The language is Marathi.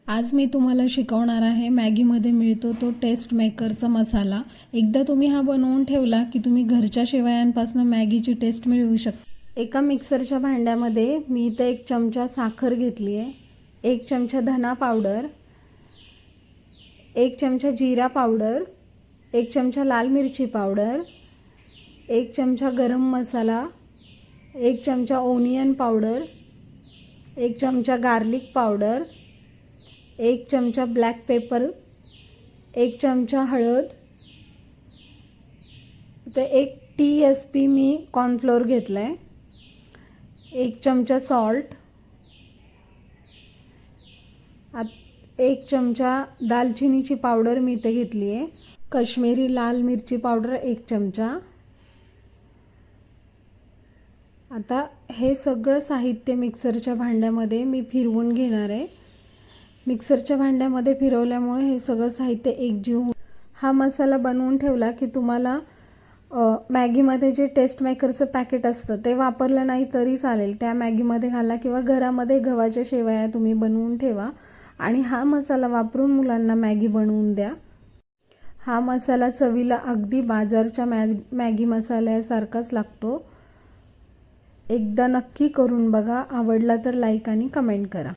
आज मी तुम्हाला शिकवणार आहे मॅगीमध्ये मिळतो तो टेस्ट मेकरचा मसाला। एकदा तुम्ही हा बनवून ठेवला की तुम्ही घरच्या शेवयांपासून मॅगीची टेस्ट मिळवू शकता। एका मिक्सरच्या भांड्यामध्ये मी इथे 1 चमचा साखर घेतली आहे, 1 चमचा धना पावडर, 1 चमचा जीरा पावडर, 1 चमचा लाल मिरची पावडर, 1 चमचा गरम मसाला, 1 चमचा ओनियन पावडर, 1 चमचा गार्लिक पावडर, 1 चमचा ब्लॅक पेपर, 1 चमचा हळद, तर 1 TSP मी कॉर्नफ्लोअर घेतला आहे, 1 चमचा सॉल्ट, 1 चमचा दालचिनीची पावडर मी इथे घेतली आहे, काश्मीरी लाल मिरची पावडर 1 चमचा। आता हे सगळं साहित्य मिक्सरच्या भांड्यामध्ये मी फिरवून घेणार आहे। मिक्सरच्या भांड्यामध्ये फिरवल्यामुळे हे सगळं साहित्य एकजीव होईल। हा मसाला बनवून ठेवला की तुम्हाला मॅगीमध्ये जे टेस्ट मेकरचं पॅकेट असतं ते वापरलं नाही तरी चालेल, त्या मॅगीमध्ये घाला किंवा घरामध्ये गव्हाच्या शेवया तुम्ही बनवून ठेवा आणि हा मसाला वापरून मुलांना मॅगी बनवून द्या। हा मसाला चवीला अगदी बाजारच्या मॅगी मसाल्यासारखाच लागतो। एकदा नक्की करून बघा, आवडला तर लाईक आणि कमेंट करा।